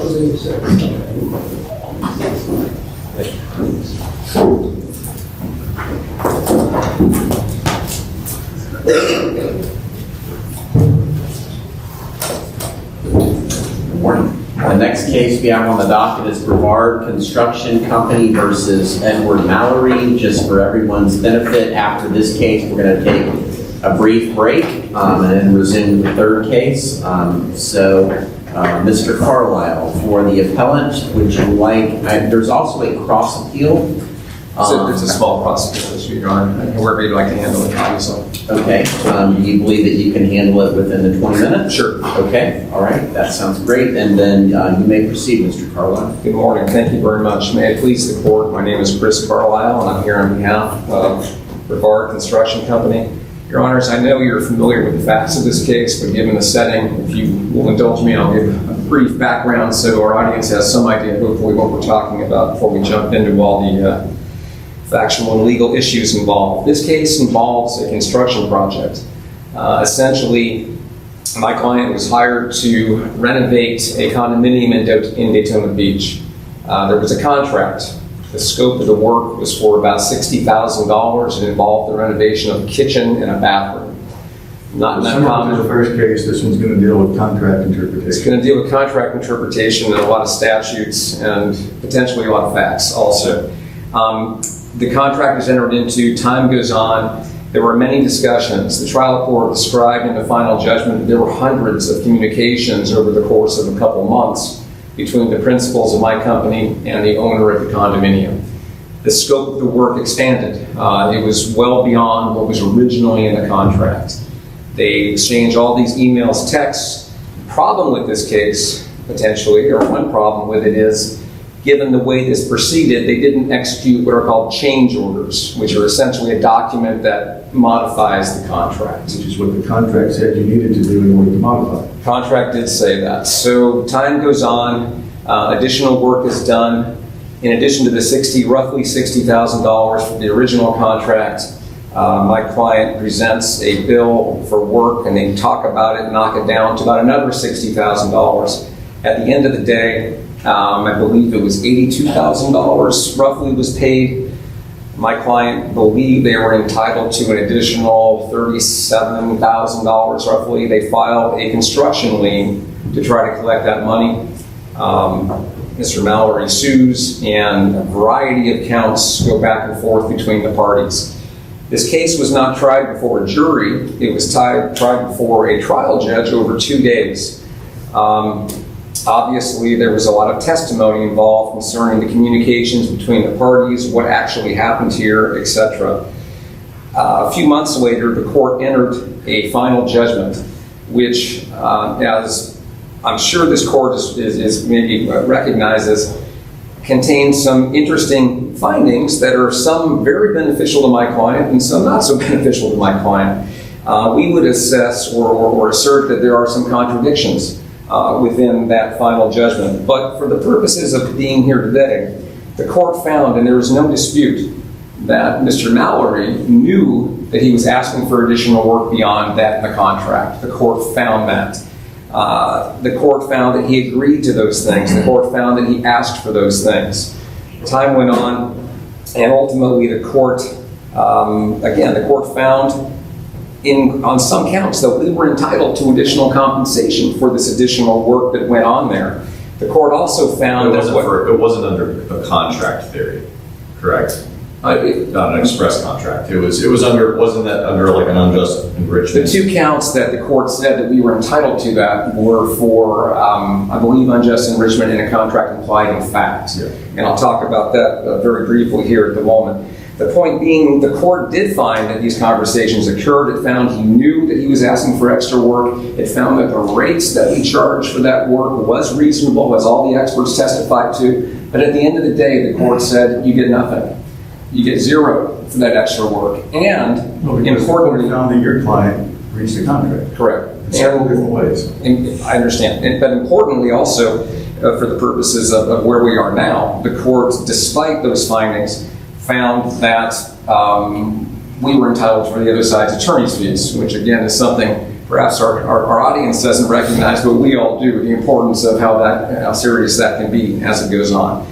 closing session. The next case we have on the docket is Brevard Construction Company versus Edward Mallory. Just for everyone's benefit, after this case, we're going to take a brief break and then resume the third case. Mr. Carlisle, for the appellant, would you like, there's also a cross appeal. There's a small cross appeal issue, Your Honor, wherever you'd like to handle it, obviously. Okay, do you believe that you can handle it within the 20 minutes? Sure. Okay, all right, that sounds great. And then you may proceed, Mr. Carlisle. Good morning. Thank you very much. May it please the court, my name is Chris Carlisle, and I'm here on behalf of Brevard Construction Company. Your Honors, I know you're familiar with the facts of this case, but given the setting, if you will indulge me, I'll give a brief background so our audience has some idea, hopefully, what we're talking about before we jump into all the factual and legal issues involved. This case involves a construction project. Essentially, my client was hired to renovate a condominium in Daytona Beach. There was a contract. The scope of the work was for about $60,000 and involved the renovation of a kitchen and a bathroom. Not Similar to the first case, this one's going to deal with contract interpretation. It's going to deal with contract interpretation and a lot of statutes and potentially a lot of facts also. The contract is entered into, time goes on. There were many discussions. The trial court described in the final judgment that there were hundreds of communications over the course of a couple months between the principals of my company and the owner of the condominium. The scope of the work expanded. It was well beyond what was originally in the contract. They exchanged all these emails, texts. The problem with this case, potentially, or one problem with it is, given the way this proceeded, they didn't execute what are called change orders, which are essentially a document that modifies the contract. Which is what the contract said you needed to do in order to modify it. The contract did say that. So time goes on, additional work is done. In addition to the roughly $60,000 for the original contract, my client presents a bill for work and they talk about it, knock it down to about another $60,000. At the end of the day, I believe it was $82,000 roughly was paid. My client believed they were entitled to an additional $37,000 roughly. They filed a construction lien to try to collect that money. Mr. Mallory sues, and a variety of counts go back and forth between the parties. This case was not tried before a jury. It was tried before a trial judge over 2 days. Obviously, there was a lot of testimony involved concerning the communications between the parties, what actually happened here, etc. A few months later, the court entered a final judgment, which, as I'm sure this court is maybe recognizes, contains some interesting findings that are some very beneficial to my client and some not so beneficial to my client. We would assess or assert that there are some contradictions within that final judgment. But for the purposes of being here today, the court found, and there was no dispute, that Mr. Mallory knew that he was asking for additional work beyond that in the contract. The court found that. The court found that he agreed to those things. The court found that he asked for those things. Time went on, and ultimately the court, the court found on some counts that we were entitled to additional compensation for this additional work that went on there. The court also found it wasn't under a contract theory, correct? Not an express contract. Wasn't that under like an unjust enrichment? The 2 counts that the court said that we were entitled to that were for, I believe, unjust enrichment in a contract implied in fact. Yeah. And I'll talk about that very briefly here at the moment. The point being, the court did find that these conversations occurred. It found he knew that he was asking for extra work. It found that the rates that we charged for that work was reasonable, as all the experts testified to. But at the end of the day, the court said, you get nothing. You get zero for that extra work. And importantly, found that your client breached the contract. Correct. In several different ways. I understand. But importantly also, for the purposes of where we are now, the court, despite those findings, found that we were entitled for the other side's attorney's fees, which again is something Perhaps our audience doesn't recognize, but we all do, the importance of how serious that can be as it goes on.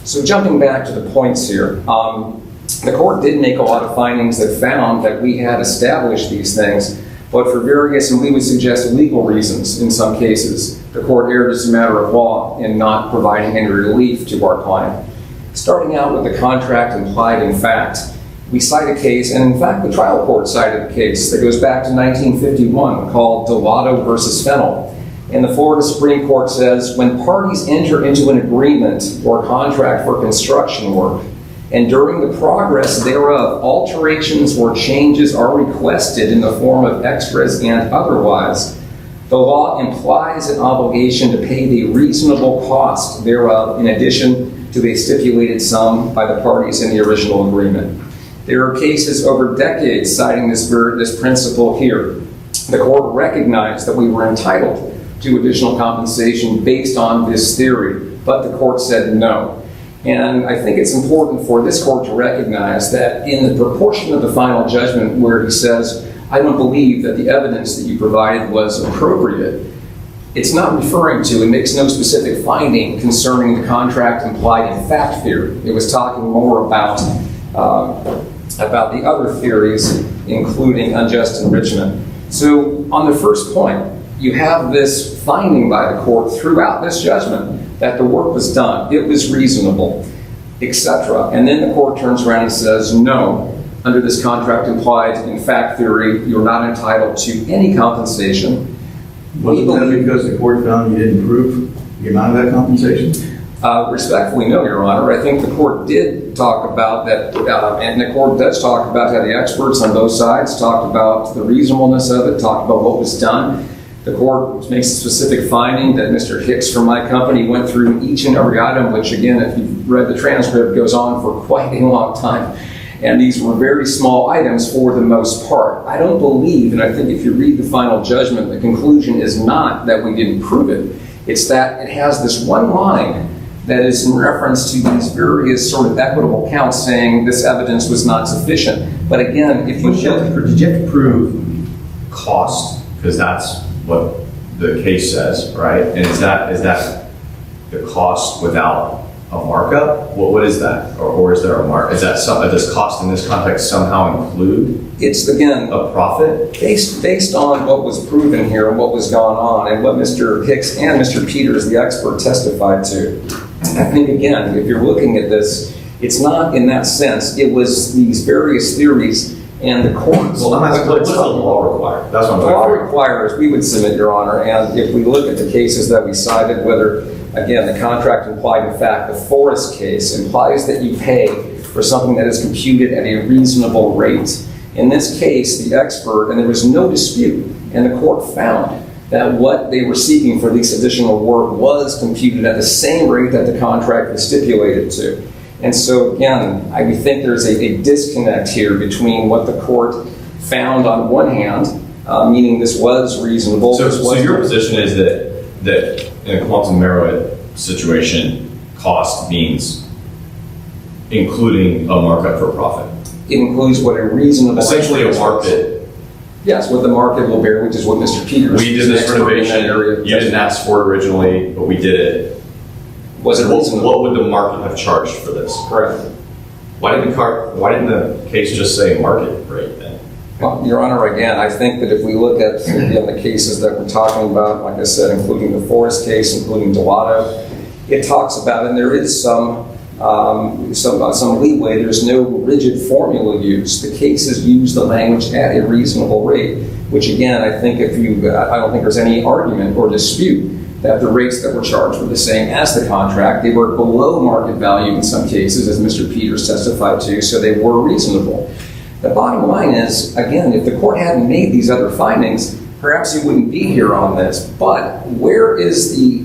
So jumping back to the points here, the court did make a lot of findings that found that we had established these things, but for various, and we would suggest legal reasons in some cases, the court erred as a matter of law in not providing any relief to our client. Starting out with the contract implied in fact, we cite a case, and in fact the trial court cited a case that goes back to 1951 called Delato versus Fennell. And the Florida Supreme Court says, when parties enter into an agreement or contract for construction work, and during the progress thereof, alterations or changes are requested in the form of extras and otherwise, the law implies an obligation to pay the reasonable cost thereof in addition to a stipulated sum by the parties in the original agreement. There are cases over decades citing this principle here. The court recognized that we were entitled to additional compensation based on this theory, but the court said no. And I think it's important for this court to recognize that in the proportion of the final judgment where he says, I don't believe that the evidence that you provided was appropriate, it's not referring to, it makes no specific finding concerning the contract implied in fact theory. It was talking more about the other theories, including unjust enrichment. So on the first point, you have this finding by the court throughout this judgment that the work was done, it was reasonable, etc. And then the court turns around and says, no, under this contract implied in fact theory, you're not entitled to any compensation. Wasn't that because the court found you didn't prove the amount of that compensation? Respectfully, no, Your Honor. I think the court did talk about that, and the court does talk about how the experts on both sides talked about the reasonableness of it, talked about what was done. The court makes a specific finding that Mr. Hicks from my company went through each and every item, which again, if you've read the transcript, goes on for quite a long time. And these were very small items for the most part. I don't believe, and I think if you read the final judgment, the conclusion is not that we didn't prove it. It's that it has this one line that is in reference to these various sort of equitable counts saying this evidence was not sufficient. But again, if you Did you have to prove cost? Because that's what the case says, right? And is that the cost without a markup? What is that? Or is there a mark? Is that something, does cost in this context somehow include it's again a profit? based on what was proven here and what was gone on and what Mr. Hicks and Mr. Peters, the expert, testified to. I think again, if you're looking at this, it's not in that sense. It was these various theories and the courts. Well, what does the law require? That's what I'm The law talking about. requires, we would submit, Your Honor, and if we look at the cases that we cited, whether, again, the contract implied in fact, the Forrest case implies that you pay for something that is computed at a reasonable rate. In this case, the expert, and there was no dispute, and the court found that what they were seeking for this additional work was computed at the same rate that the contract was stipulated to. And so, again, I think there's a disconnect here between what the court found on one hand, meaning this was reasonable. So your position is that in a quantum Merowith situation, cost means including a markup for profit? It includes what a reasonable... Essentially a market. Yes, what the market will bear, which is what Mr. Peters... We did this renovation, you didn't ask for it originally, but we did it. Was it reasonable? What would the market have charged for this? Correct. Why didn't the case just say market rate then? Well, Your Honor, again, I think that if we look at again, the cases that we're talking about, like I said, including the Forrest case, including Delato, it talks about, and there is some leeway, there's no rigid formula used. The cases use the language at a reasonable rate, which again, I think I don't think there's any argument or dispute that the rates that were charged were the same as the contract. They were below market value in some cases, as Mr. Peters testified to, so they were reasonable. The bottom line is, again, if the court hadn't made these other findings, perhaps you wouldn't be here on this. But where is the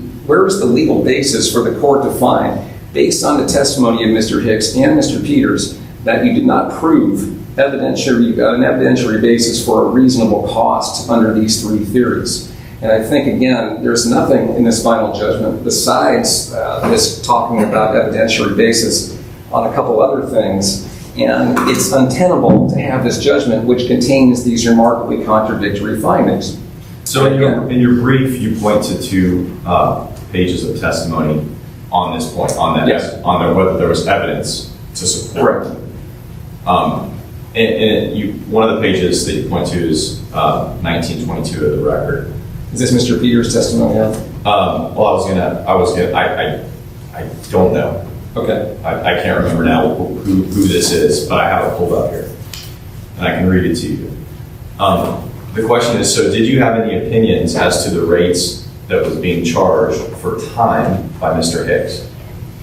legal basis for the court to find, based on the testimony of Mr. Hicks and Mr. Peters, that you did not prove an evidentiary basis for a reasonable cost under these three theories? And I think, again, there's nothing in this final judgment besides this talking about evidentiary basis on a couple other things. And it's untenable to have this judgment which contains these remarkably contradictory findings. So in your brief, you point to 2 pages of testimony on this point, on that, Yes. on whether there was evidence to support. Correct. One of the pages that you point to is 1922 of the record. Is this Mr. Peters' testimony? Well, I don't know. Okay. I can't remember now who this is, but I have it pulled up here, and I can read it to you. The question is, so did you have any opinions as to the rates that was being charged for time by Mr. Hicks?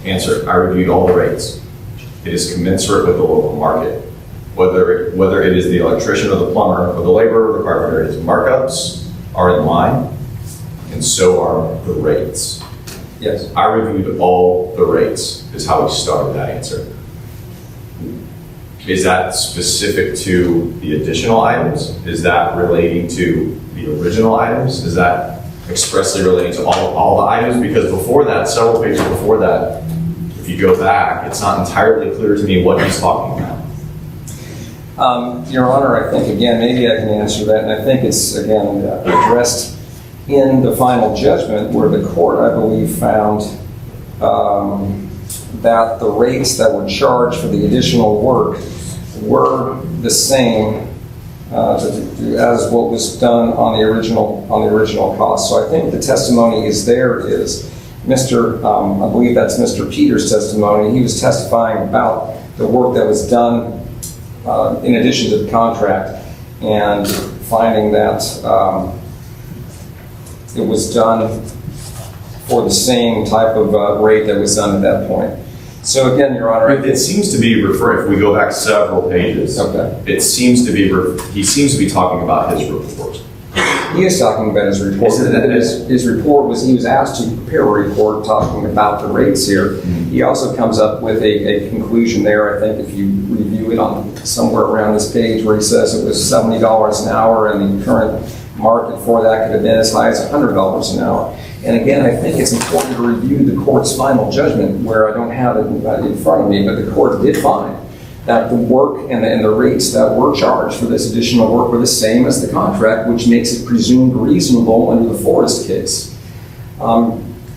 Answer, I reviewed all the rates. It is commensurate with the local market. Whether it is the electrician or the plumber or the laborer or the carpenter, his markups are in line, and so are the rates. Yes. I reviewed all the rates, is how we started that answer. Is that specific to the additional items? Is that relating to the original items? Is that expressly relating to all the items? Because before that, several pages before that, if you go back, it's not entirely clear to me what he's talking about. Your Honor, I think, again, maybe I can answer that, and I think it's, again, addressed in the final judgment where the court, I believe, found that the rates that were charged for the additional work were the same as what was done on the original cost. So I think the testimony is I believe that's Mr. Peters' testimony. He was testifying about the work that was done in addition to the contract, and finding that it was done for the same type of rate that was done at that point. So again, Your Honor, It seems to be referring, if we go back several pages, Okay. he seems to be talking about his report. he is talking about his report. His report was, he was asked to prepare a report talking about the rates here. He also comes up with a conclusion there. I think if you review it on somewhere around this page where he says it was $70 an hour and the current market for that could have been as high as $100 an hour. And again, I think it's important to review the court's final judgment, where I don't have it in front of me, but the court did find that the work and the rates that were charged for this additional work were the same as the contract, which makes it presumed reasonable under the Forrest case.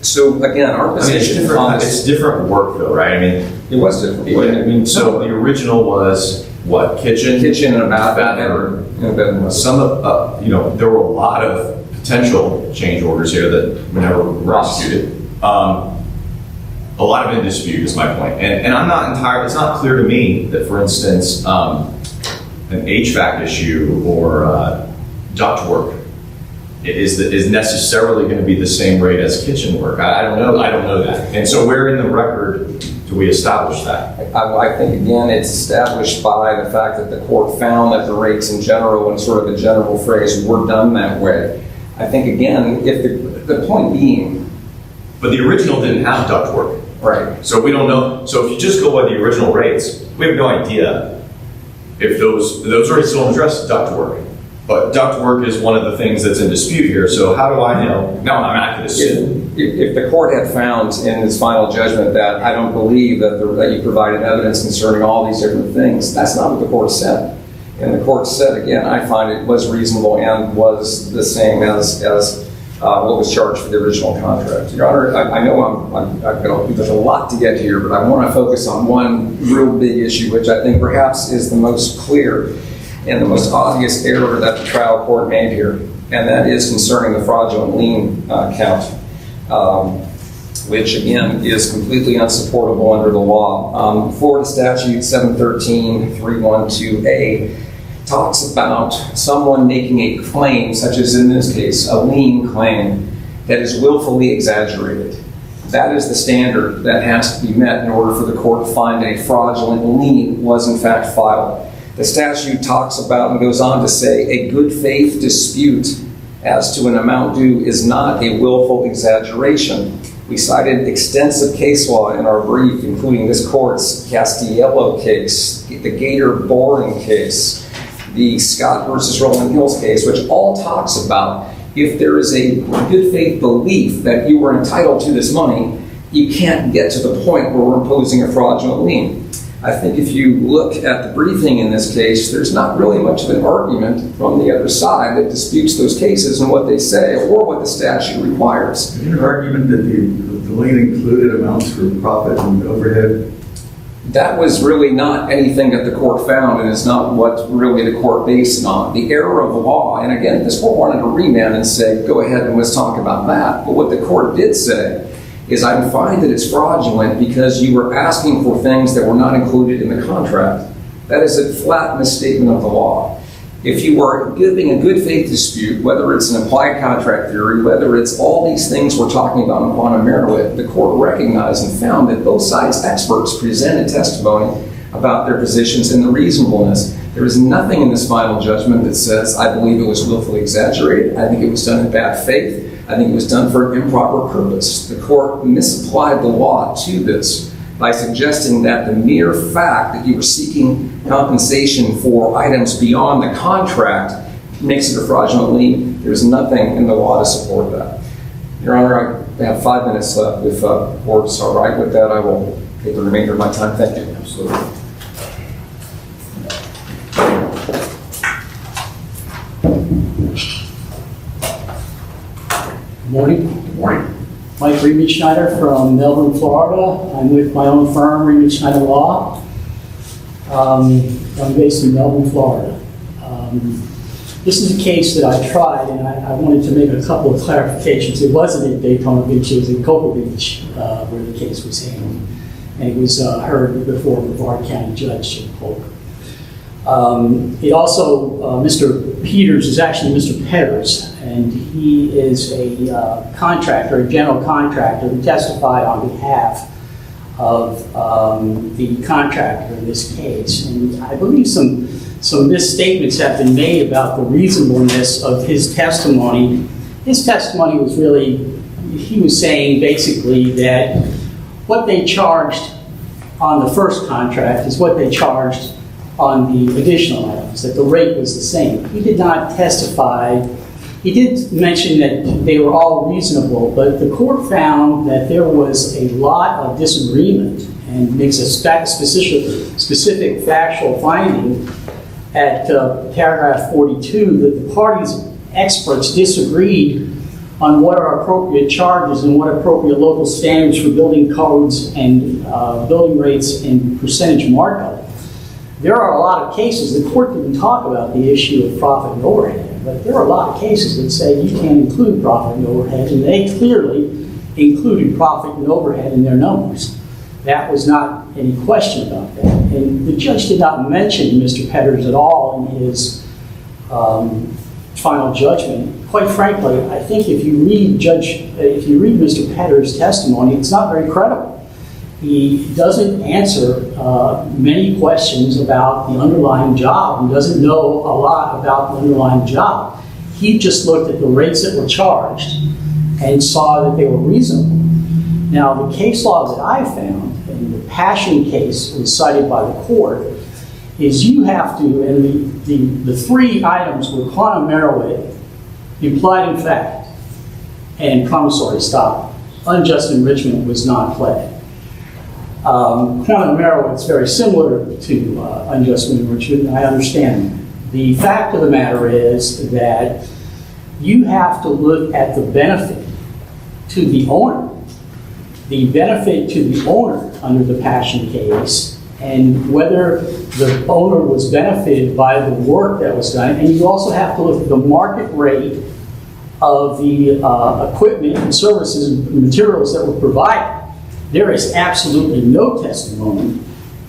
So again, our position It's different work though, right? I mean, it was different. so the original was what? Kitchen and a bath. Bathroom. And a bed. Some of, there were a lot of potential change orders here that were never executed. A lot of in dispute is my point. And I'm not entirely, it's not clear to me that, for instance, an HVAC issue or ductwork is necessarily going to be the same rate as kitchen work. I don't know that. And so where in the record do we establish that? I think, again, it's established by the fact that the court found that the rates in general, and sort of a general phrase, were done that way. I think, again, if the point being... But the original didn't have ductwork. Right. So we don't know. So if you just go by the original rates, we have no idea if those rates don't address ductwork. But ductwork is one of the things that's in dispute here. So how do I know? Now I'm not going to assume. If the court had found in its final judgment that I don't believe that you provided evidence concerning all these different things, that's not what the court said. And the court said, again, I find it was reasonable and was the same as what was charged for the original contract. Your Honor, I know there's a lot to get here, but I want to focus on one real big issue, which I think perhaps is the most clear and the most obvious error that the trial court made here, and that is concerning the fraudulent lien count, which again is completely unsupportable under the law. Florida Statute 713-312A talks about someone making a claim, such as in this case, a lien claim, that is willfully exaggerated. That is the standard that has to be met in order for the court to find a fraudulent lien was in fact filed. The statute talks about and goes on to say a good faith dispute as to an amount due is not a willful exaggeration. We cited extensive case law in our brief, including this court's Castiello case, the Gator Boring case, the Scott versus Rolling Hills case, which all talks about if there is a good faith belief that you were entitled to this money, you can't get to the point where we're imposing a fraudulent lien. I think if you look at the briefing in this case, there's not really much of an argument from the other side that disputes those cases and what they say or what the statute requires. Is there an argument that the lien included amounts for profit and overhead? That was really not anything that the court found, and it's not what really the court based it on. The error of the law, and again, this court wanted to remand and say, go ahead and let's talk about that. But what the court did say is, I find that it's fraudulent because you were asking for things that were not included in the contract. That is a flat misstatement of the law. If you were giving a good faith dispute, whether it's an implied contract theory, whether it's all these things we're talking about in quantum merit, the court recognized and found that both sides' experts presented testimony about their positions and the reasonableness. There is nothing in this final judgment that says, I believe it was willfully exaggerated. I think it was done in bad faith. I think it was done for an improper purpose. The court misapplied the law to this by suggesting that the mere fact that you were seeking compensation for items beyond the contract makes it a fraudulent lien. There's nothing in the law to support that. Your Honor, I have 5 minutes left. If the court is all right with that, I will take the remainder of my time. Thank you. Absolutely. Good morning. Good morning. Mike Riemenschneider from Melbourne, Florida. I'm with my own firm, Riemenschneider Law. I'm based in Melbourne, Florida. This is a case that I tried, and I wanted to make a couple of clarifications. It wasn't in Daytona Beach, it was in Cocoa Beach where the case was handled. And it was heard before the Brevard County Judge, Jim Polk. It also, Mr. Peters is actually Mr. Petters, and he is a contractor, a general contractor who testified on behalf of the contractor in this case. And I believe some misstatements have been made about the reasonableness of his testimony. His testimony was really, he was saying basically that what they charged on the first contract is what they charged on the additional items, that the rate was the same. He did not testify. He did mention that they were all reasonable, but the court found that there was a lot of disagreement and makes a specific factual finding at paragraph 42 that the parties' experts disagreed on what are appropriate charges and what appropriate local standards for building codes and building rates and percentage markup. There are a lot of cases, the court didn't talk about the issue of profit and overhead, but there are a lot of cases that say you can't include profit and overhead, and they clearly included profit and overhead in their numbers. That was not any question about that. And the judge did not mention Mr. Petters at all in his final judgment. Quite frankly, I think if you read Mr. Petters' testimony, it's not very credible. He doesn't answer many questions about the underlying job. He doesn't know a lot about the underlying job. He just looked at the rates that were charged and saw that they were reasonable. Now, the case law that I found, and the Passion case was cited by the court, is you have to, and the 3 items were quantum merit, implied in fact, and promissory stop. Unjust enrichment was not pled. Quantum merit is very similar to unjust enrichment, and I understand that. The fact of the matter is that you have to look at the benefit to the owner. The benefit to the owner under the Passion case, and whether the owner was benefited by the work that was done. And you also have to look at the market rate of the equipment and services and materials that were provided. There is absolutely no testimony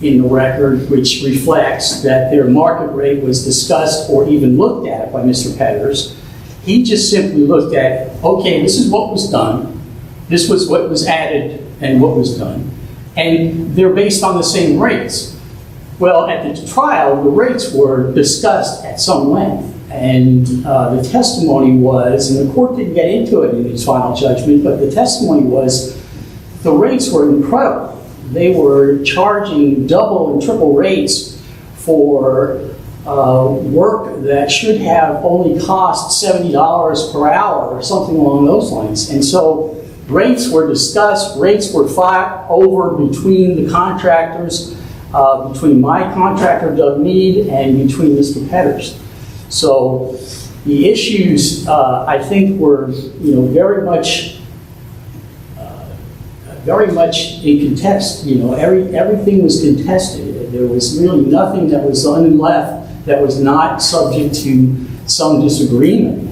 in the record which reflects that their market rate was discussed or even looked at by Mr. Petters. He just simply looked at, okay, this is what was done, this was what was added and what was done, and they're based on the same rates. Well, at the trial, the rates were discussed at some length, and the testimony was, and the court didn't get into it in its final judgment, but the testimony was the rates were incredible. They were charging double and triple rates for work that should have only cost $70 per hour or something along those lines. And so rates were discussed, rates were fought over between the contractors. between my contractor, Doug Mead, and between Mr. Petters. So the issues, I think, were, very much in contest. Everything was contested. There was really nothing that was left that was not subject to some disagreement.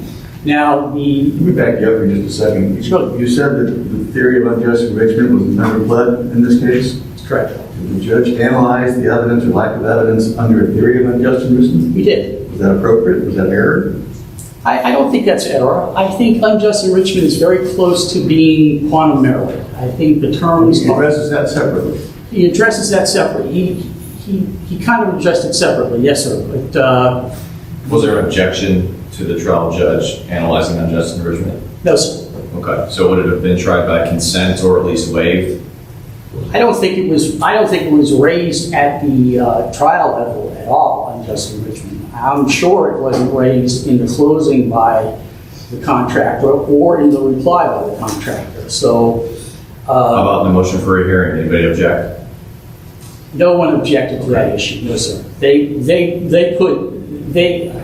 Now, Let me back you up for just a second. Sure. You said that the theory of unjust enrichment was never pled in this case? correct. Did the judge analyze the evidence or lack of evidence under a theory of unjust enrichment? We did. Was that appropriate? Was that error? I don't think that's error. I think unjust enrichment is very close to being quantum merit. I think the terms. He addresses that separately. He addresses that separately. He kind of addressed it separately, yes, sir. But Was there an objection to the trial judge analyzing unjust enrichment? no, sir. Okay, so would it have been tried by consent or at least waived? I don't think it was raised at the trial level at all, unjust enrichment. I'm sure it wasn't raised in the closing by the contractor or in the reply by the contractor. So How about in the motion for a hearing? Anybody object? no one objected to that issue, no, sir.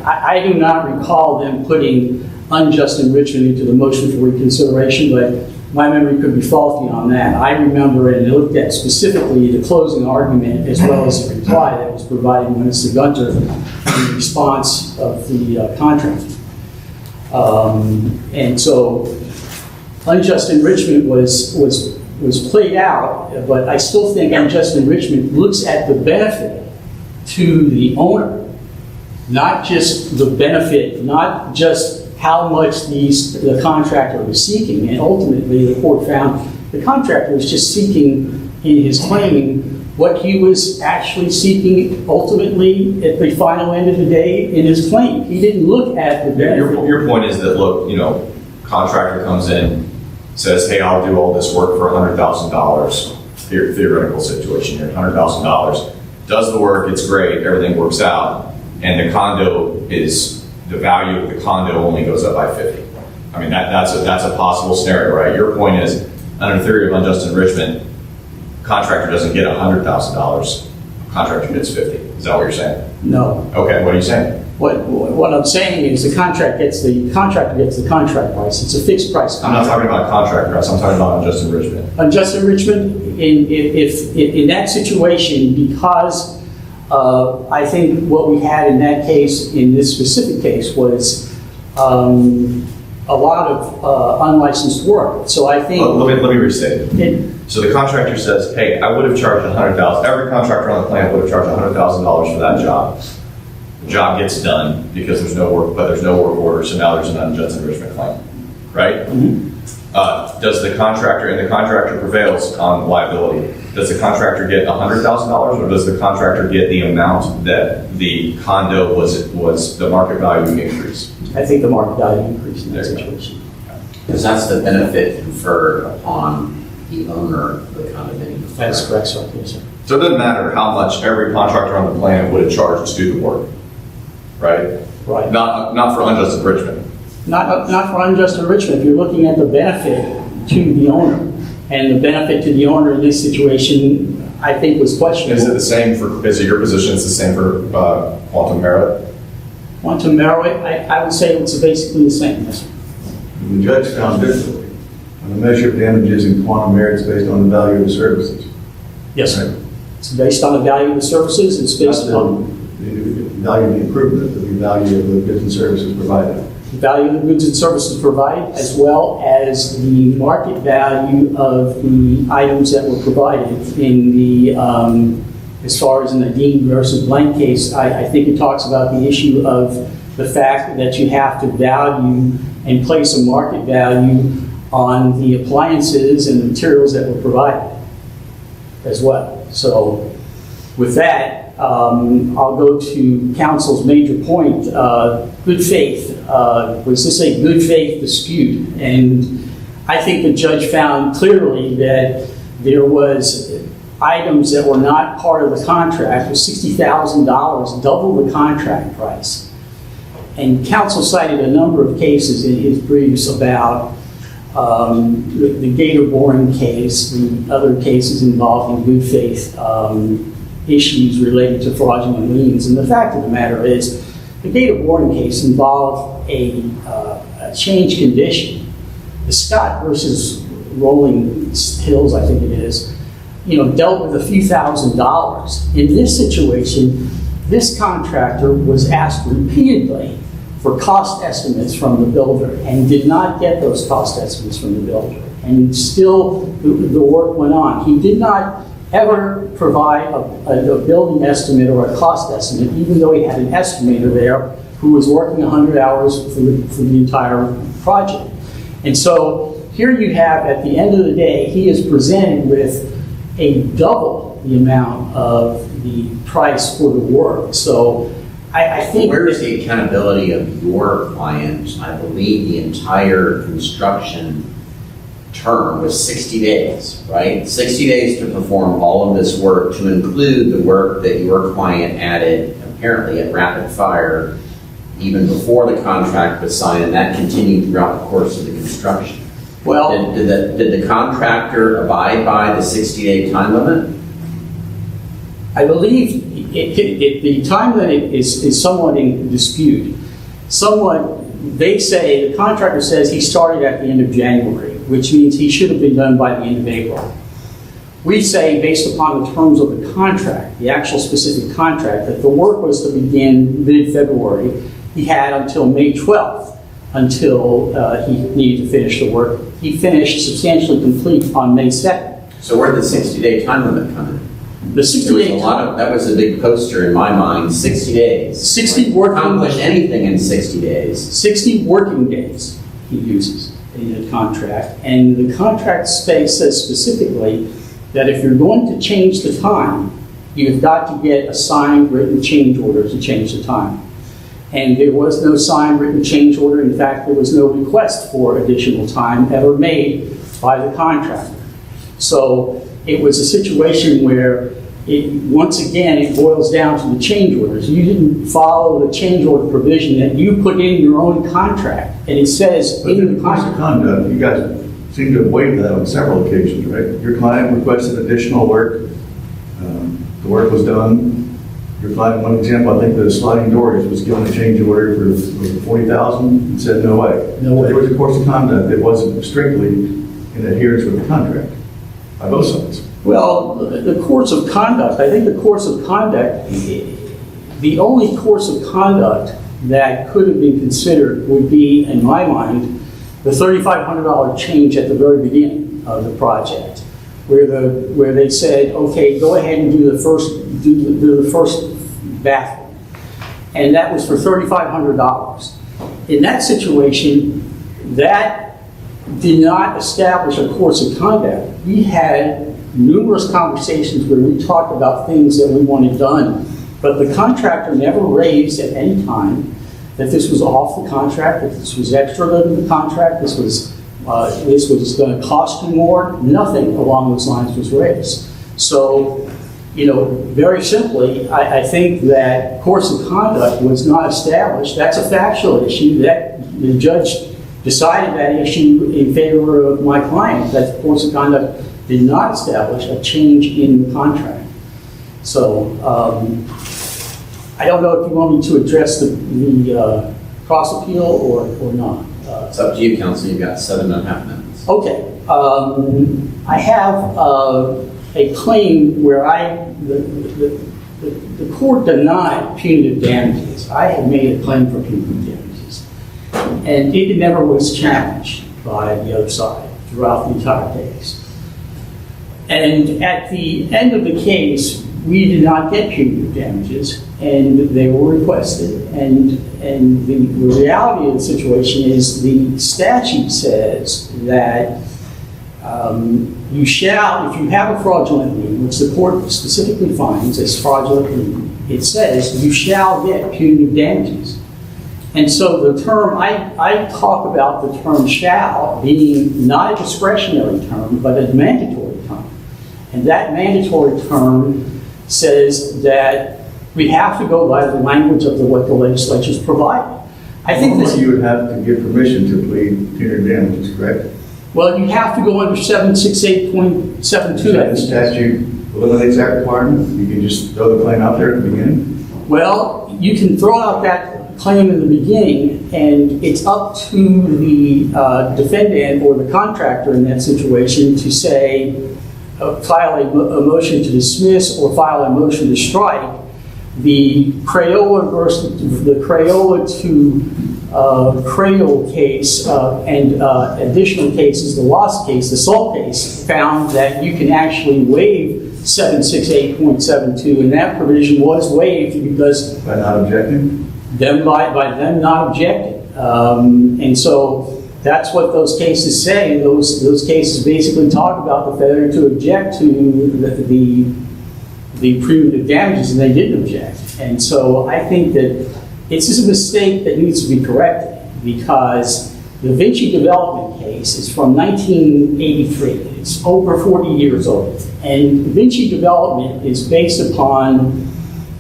I do not recall them putting unjust enrichment into the motion for reconsideration, but my memory could be faulty on that. I remember it and looked at specifically the closing argument as well as the reply that was provided by Mr. Gunter in response of the contract. And so unjust enrichment was played out, but I still think unjust enrichment looks at the benefit to the owner, not just the benefit, not just how much the contractor was seeking. And ultimately, the court found the contractor was just seeking in his claim what he was actually seeking ultimately at the final end of the day in his claim. He didn't look at the benefit. Your point is that, look, contractor comes in, says, hey, I'll do all this work for $100,000, theoretical situation here, $100,000, does the work, it's great, everything works out, and the value of the condo only goes up by 50. I mean, that's a possible scenario, right? Your point is, under the theory of unjust enrichment, contractor doesn't get $100,000, contractor gets 50. Is that what you're saying? No. Okay, what are you saying? What I'm saying is the contractor gets the contract price. It's a fixed price I'm not contract. talking about contract price, I'm talking about unjust enrichment. Unjust enrichment, in that situation, because I think what we had in that case, in this specific case, was a lot of unlicensed work. So I think Let me restate it. So the contractor says, hey, I would have charged $100,000, every contractor on the planet would have charged $100,000 for that job. The job gets done because there's no work, but there's no work order, so now there's an unjust enrichment claim, right? Does the contractor, and the contractor prevails on liability, does the contractor get $100,000 or does the contractor get the amount that the condo was the market value increase? I think the market value increased in that There you go. situation. Because that's the benefit conferred upon the owner of the condominium. That's correct, sir. Yes, sir. So it doesn't matter how much every contractor on the planet would have charged to do the work, right? Right. Not for unjust enrichment. Not for unjust enrichment. If you're looking at the benefit to the owner, and the benefit to the owner in this situation, I think, was questionable. Is it your position it's the same for quantum merit? Quantum merit, I would say it's basically the same. Yes, sir. The judge found differently. The measure of damages in quantum merit is based on the value of the services. Yes, sir. It's based on the value of the services. It's based on The value of the improvement, the value of the goods and services provided. the value of the goods and services provided, as well as the market value of the items that were provided in the, as far as in the Dean versus Blank case, I think it talks about the issue of the fact that you have to value and place a market value on the appliances and the materials that were provided as well. So with that, I'll go to counsel's major point, good faith. Was this a good faith dispute? And I think the judge found clearly that there was items that were not part of the contract, was $60,000, double the contract price. And counsel cited a number of cases in his briefs about the Gator Boring case, the other cases involving good faith issues related to fraudulent liens. And the fact of the matter is, the Gator Boarding case involved a change condition. The Scott versus Rolling Hills, I think it is, dealt with a few $1,000s. In this situation, this contractor was asked repeatedly for cost estimates from the builder and did not get those cost estimates from the builder. And still, the work went on. He did not ever provide a building estimate or a cost estimate, even though he had an estimator there who was working 100 hours for the entire project. And so here you have, at the end of the day, he is presented with a double the amount of the price for the work. So I think... Where is the accountability of your client? I believe the entire construction term was 60 days, right? 60 days to perform all of this work, to include the work that your client added, apparently at rapid fire, even before the contract was signed, and that continued throughout the course of the construction. Well, Did the contractor abide by the 60-day time limit? I believe the time limit is somewhat in dispute. They say, the contractor says he started at the end of January, which means he should have been done by the end of April. We say, based upon the terms of the contract, the actual specific contract, that the work was to begin mid-February. He had until May 12th until he needed to finish the work. He finished substantially complete on May 2nd. So where did the 60-day time limit come in? The 60-day time... That was a big poster in my mind, 60 days. 60 working... Accomplish anything in 60 days. 60 working days he uses in the contract. And the contract space says specifically that if you're going to change the time, you've got to get a signed written change order to change the time. And there was no signed written change order. In fact, there was no request for additional time ever made by the contractor. So it was a situation where, once again, it boils down to the change orders. You didn't follow the change order provision that you put in your own contract. And it says But in in the the course of contract. conduct, you guys seem to have waived that on several occasions, right? Your client requested additional work. The work was done. Your client, one example, I think the sliding doors was given a change order for $40,000 and said no way. No way. There was a course of conduct that wasn't strictly in adherence with the contract by both sides. Well, the course of conduct, I think the course of conduct, the only course of conduct that could have been considered would be, in my mind, the $3,500 change at the very beginning of the project, where they said, okay, go ahead and do the first bathroom. And that was for $3,500. In that situation, that did not establish a course of conduct. We had numerous conversations where we talked about things that we wanted done, but the contractor never raised at any time that this was off the contract, that this was extra than the contract, this was going to cost you more. Nothing along those lines was raised. So, very simply, I think that course of conduct was not established. That's a factual issue. That the judge decided that issue in favor of my client, that the course of conduct did not establish a change in the contract. So, I don't know if you want me to address the cross appeal or not. It's up to you, counsel. You've got 7.5 minutes. Okay. I have a claim where the court denied punitive damages. I had made a claim for punitive damages. And it never was challenged by the other side throughout the entire case. And at the end of the case, we did not get punitive damages, and they were requested. And the reality of the situation is the statute says that you shall, if you have a fraudulent lien, which the court specifically finds as fraudulent lien, it says you shall get punitive damages. And so the term, I talk about the term shall being not a discretionary term, but a mandatory term. And that mandatory term says that we have to go by the language of what the legislature's provided. I think this. You would have to give permission to plead punitive damages, correct? Well, you have to go under 768.72. The statute eliminates that requirement? You can just throw the claim out there at the beginning? Well, you can throw out that claim in the beginning, and it's up to the defendant or the contractor in that situation to say, file a motion to dismiss or file a motion to strike. The Crayola versus the Crayola to Crayola case and additional cases, the loss case, the Salt case, found that you can actually waive 768.72, and that provision was waived because By not objecting? by them not objecting. And so that's what those cases say. And those cases basically talk about the failure to object to the punitive damages, and they didn't object. And so I think that it's just a mistake that needs to be corrected, because the Vinci development case is from 1983. It's over 40 years old. And Vinci development is based upon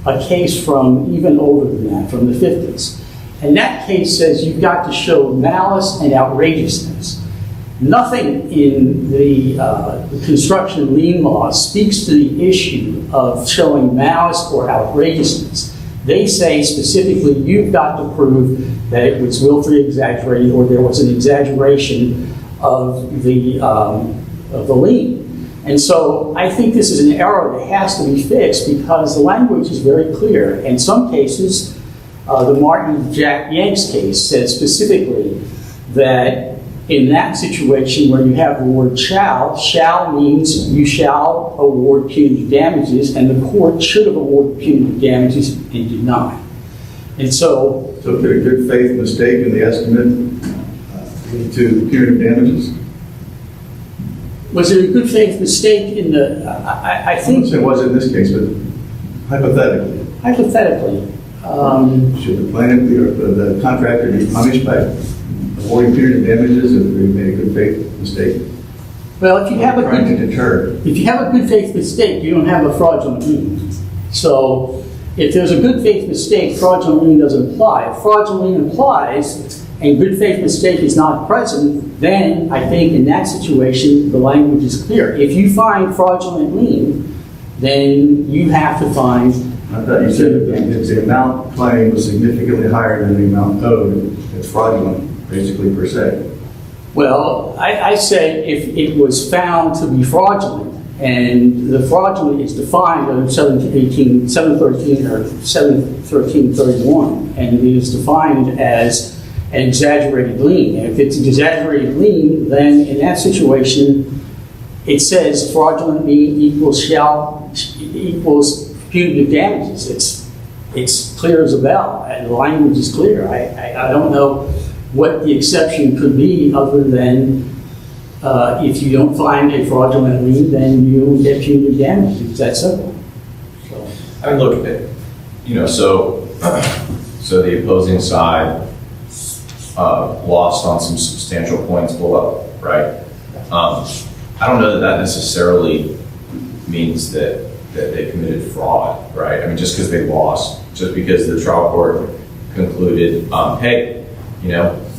a case from even older than that, from the 50s. And that case says you've got to show malice and outrageousness. Nothing in the construction lien law speaks to the issue of showing malice or outrageousness. They say specifically you've got to prove that it was willfully exaggerated or there was an exaggeration of the lien. And so I think this is an error that has to be fixed because the language is very clear. In some cases, the Martin Jack Yanks case said specifically that in that situation where you have the word shall means you shall award punitive damages, and the court should have awarded punitive damages and did not. And so... So could a good faith mistake in the estimate lead to punitive damages? Was there a good faith mistake in the... I think... It was in this case, but hypothetically. Hypothetically. Should the plaintiff or the contractor be punished by awarding punitive damages if they made a good faith mistake? Well, if you have Trying to deter. If you have a good faith mistake, you don't have a fraudulent lien. So if there's a good faith mistake, fraudulent lien doesn't apply. If fraudulent lien applies and good faith mistake is not present, then I think in that situation, the language is clear. If you find fraudulent lien, then you have to find... I thought you said that if the amount claimed was significantly higher than the amount owed, it's fraudulent, basically, per se. Well, I said if it was found to be fraudulent, and the fraudulent is defined under 713 or 713.31, and it is defined as an exaggerated lien. And if it's an exaggerated lien, then in that situation, it says fraudulent lien equals punitive damages. It's clear as a bell, and the language is clear. I don't know what the exception could be other than if you don't find a fraudulent lien, then you get punitive damages. It's that simple. So. I mean, look, so the opposing side lost on some substantial points below, right? I don't know that necessarily means that they committed fraud, right? I mean, just because they lost, just because the trial court concluded, hey,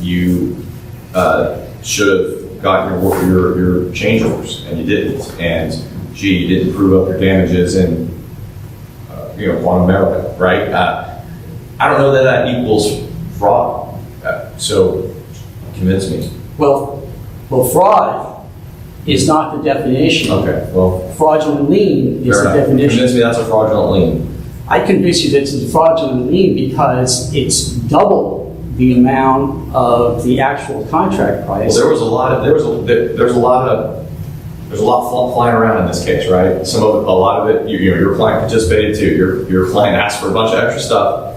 you should have gotten your change orders and you didn't, and gee, you didn't prove up your damages in Quantum America, right? I don't know that equals fraud. So convince me. Well, fraud is not the definition. Okay, well, Fraudulent lien is fair the enough. definition. Convince me that's a fraudulent lien. I convince you that it's a fraudulent lien because it's double the amount of the actual contract price. Well, there's a lot flying around in this case, right? A lot of it, your client participated too. Your client asked for a bunch of extra stuff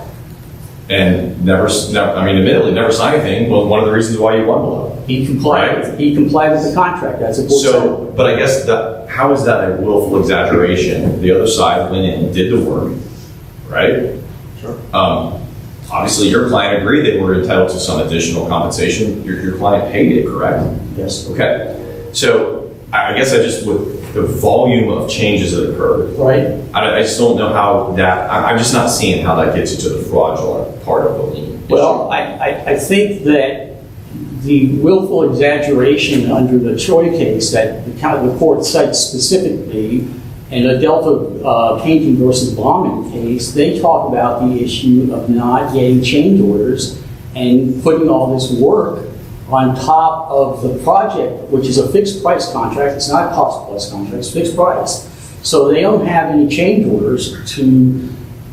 and admittedly never signed anything. Was one of the reasons why you won below. He complied. Right. He complied with the contract. That's a court So, but I guess how is that a willful exaggeration? The other side went in and did the work, right? Sure. Obviously, your client agreed they were entitled to some additional compensation. Your client paid it, correct? Yes. Okay. So I guess with the volume of changes that occurred, Right. I just don't know how that, I'm just not seeing how that gets you to the fraudulent part of the lien. Well, I think that the willful exaggeration under the Choi case that the court cites specifically In a Delta Painting versus Baumann case, they talk about the issue of not getting change orders and putting all this work on top of the project, which is a fixed price contract. It's not a cost plus contract, it's fixed price. So they don't have any change orders to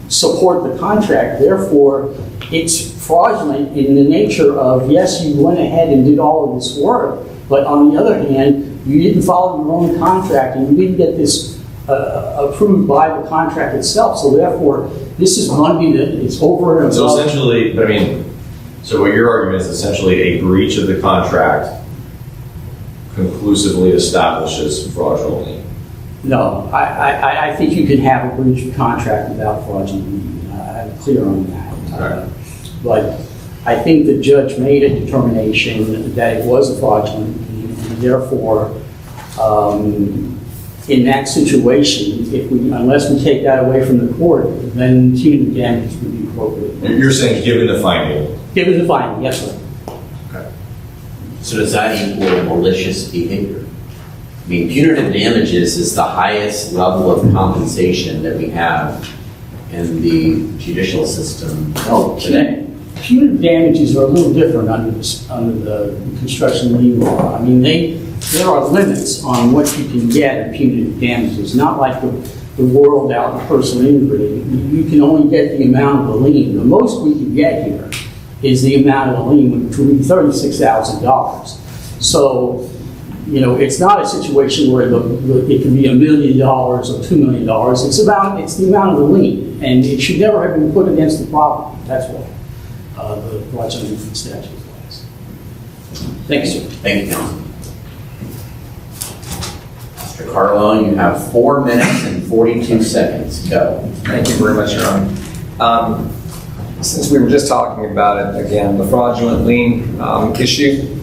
support the contract. Therefore, it's fraudulent in the nature of, yes, you went ahead and did all of this work, but on the other hand, you didn't follow your own contract and you didn't get this approved by the contract itself. So therefore, this is money that is over and So above. essentially, I mean, so what your argument is essentially a breach of the contract conclusively establishes fraudulent lien. No, I think you can have a breach of contract without fraudulent lien. I'm clear on that. Okay. But I think the judge made a determination that it was a fraudulent lien, and therefore, in that situation, unless we take that away from the court, then punitive damages would be appropriate. You're saying given the finding. Given the finding, yes, sir. So does that equal malicious behavior? I mean, punitive damages is the highest level of compensation that we have in the judicial system today. Punitive damages are a little different under the construction lien law. I mean, there are limits on what you can get in punitive damages, not like the world out in personal injury. You can only get the amount of the lien. The most we can get here is the amount of the lien, which would be $36,000. So, you know, it's not a situation where it can be $1 million or $2 million. It's the amount of the lien, and it should never have been put against the property. That's what the fraudulent lien statute was. Thank you, sir. Thank you, Counsel. Mr. Carlo, you have 4 minutes and 42 seconds. Go. Thank you very much, Your Honor. Since we were just talking about it, again, the fraudulent lien issue,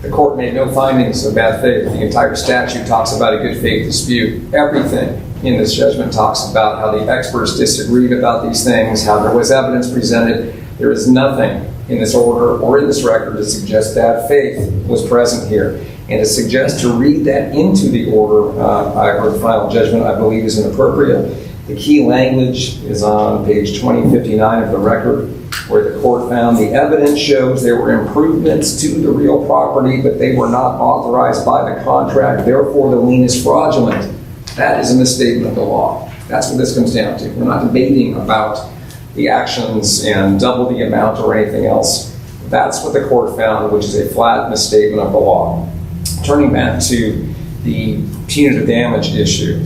the court made no findings of bad faith. The entire statute talks about a good faith dispute. Everything in this judgment talks about how the experts disagreed about these things, how there was evidence presented. There is nothing in this order or in this record to suggest bad faith was present here. And to suggest to read that into the order or the final judgment, I believe, is inappropriate. The key language is on page 2059 of the record, where the court found the evidence shows there were improvements to the real property, but they were not authorized by the contract. Therefore, the lien is fraudulent. That is a misstatement of the law. That's what this comes down to. We're not debating about the actions and double the amount or anything else. That's what the court found, which is a flat misstatement of the law. Turning back to the punitive damage issue,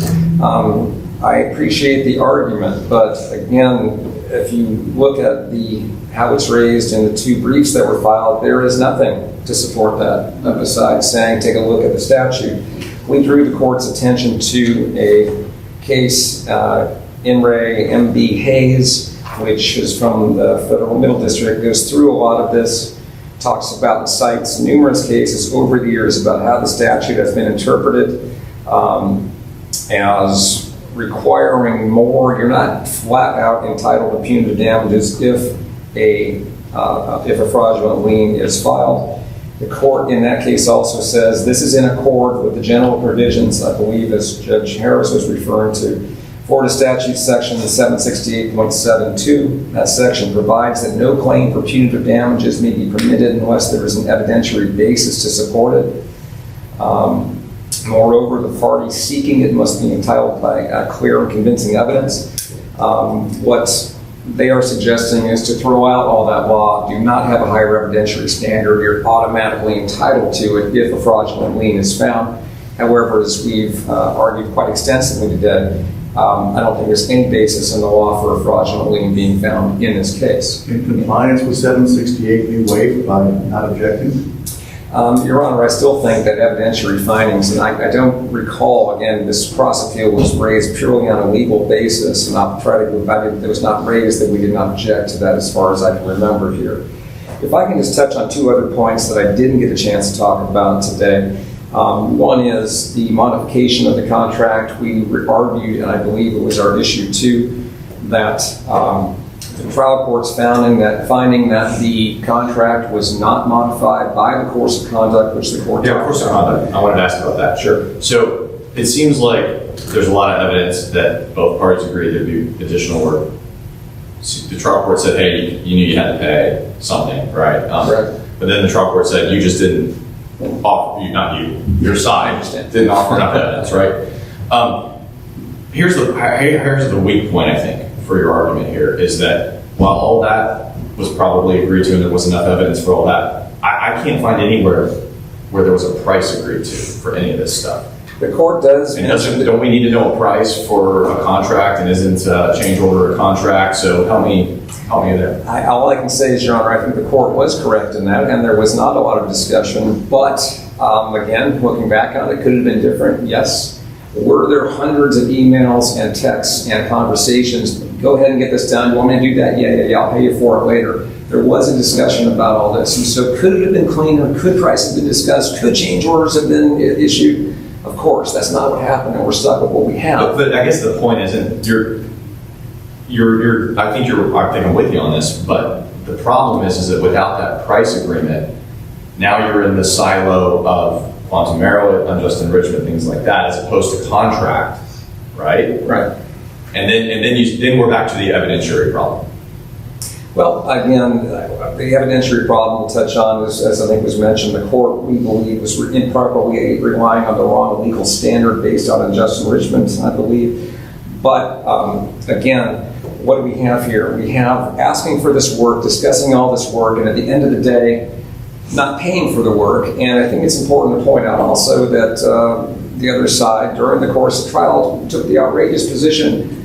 I appreciate the argument, but again, if you look at how it's raised in the 2 briefs that were filed, there is nothing to support that besides saying, take a look at the statute. We drew the court's attention to a case, In re M.B. Hayes, which is from the Federal Middle District, goes through a lot of this, talks about and cites numerous cases over the years about how the statute has been interpreted as requiring more. You're not flat out entitled to punitive damages if a fraudulent lien is filed. The court in that case also says this is in accord with the general provisions, I believe, as Judge Harris was referring to, Florida Statute Section 768.72. That section provides that no claim for punitive damages may be permitted unless there is an evidentiary basis to support it. Moreover, the party seeking it must be entitled by clear and convincing evidence. What they are suggesting is to throw out all that law, do not have a higher evidentiary standard, you're automatically entitled to it if a fraudulent lien is found. However, as we've argued quite extensively today, I don't think there's any basis in the law for a fraudulent lien being found in this case. In compliance with 768, be waived by not objecting? Your Honor, I still think that evidentiary findings, and I don't recall, again, this cross appeal was raised purely on a legal basis, and I'll try to go back. It was not raised that we did not object to that as far as I can remember here. If I can just touch on 2 other points that I didn't get a chance to talk about today. One is the modification of the contract. We argued, and I believe it was our issue 2, that the trial court's finding that the contract was not modified by the course of conduct, which the court... Yeah, course of conduct. I wanted to ask about that. Sure. So it seems like there's a lot of evidence that both parties agreed there'd be additional work. So the trial court said, hey, you knew you had to pay something, right? Correct. But then the trial court said, you just didn't offer, not you, your side didn't offer enough evidence, right? Here's the weak point, I think, for your argument here, is that while all that was probably agreed to and there was enough evidence for all that, I can't find anywhere where there was a price agreed to for any of this stuff. The court does And mention don't we need to know a price for a contract, and isn't a change order a contract? So help me there. all I can say is, Your Honor, I think the court was correct in that, and there was not a lot of discussion. But again, looking back on it, could it have been different? Yes. Were there hundreds of emails and texts and conversations? Go ahead and get this done. You want me to do that? Yeah, I'll pay you for it later. There was a discussion about all this. And so could it have been cleaner? Could price have been discussed? Could change orders have been issued? Of course, that's not what happened, and we're stuck with what we have. But I guess the point isn't I think I'm with you on this, but the problem is that without that price agreement, now you're in the silo of quantum merit, unjust enrichment, things like that, as opposed to contract, right? Right. And then we're back to the evidentiary problem. Well, again, the evidentiary problem we'll touch on, as I think was mentioned, the court, we believe, was improperly relying on the wrong legal standard based on unjust enrichment, I believe. But again, what do we have here? We have asking for this work, discussing all this work, and at the end of the day, not paying for the work. And I think it's important to point out also that the other side, during the course of trial, took the outrageous position.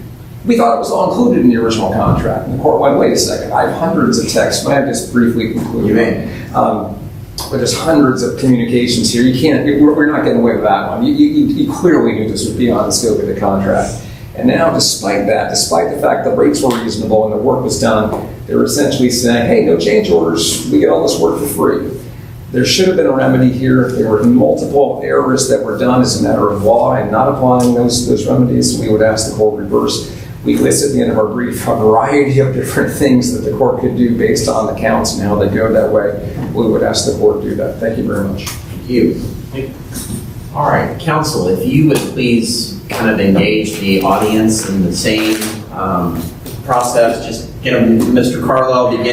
We thought it was all included in the original contract. And the court went, wait a second, I have hundreds of texts. May I just briefly conclude? You may. But there's hundreds of communications here. We're not getting away with that one. You clearly knew this would be on the scope of the contract. And now, despite that, despite the fact the rates were reasonable and the work was done, they were essentially saying, hey, no change orders, we get all this work for free. There should have been a remedy here. There were multiple errors that were done as a matter of law, and not applying those remedies, we would ask the court reverse. We list at the end of our brief a variety of different things that the court could do based on the counts and how they go that way. We would ask the court to do that. Thank you very much. Thank you. All right, counsel, if you would please kind of engage the audience in the same process, just, Mr. Carlisle, begin.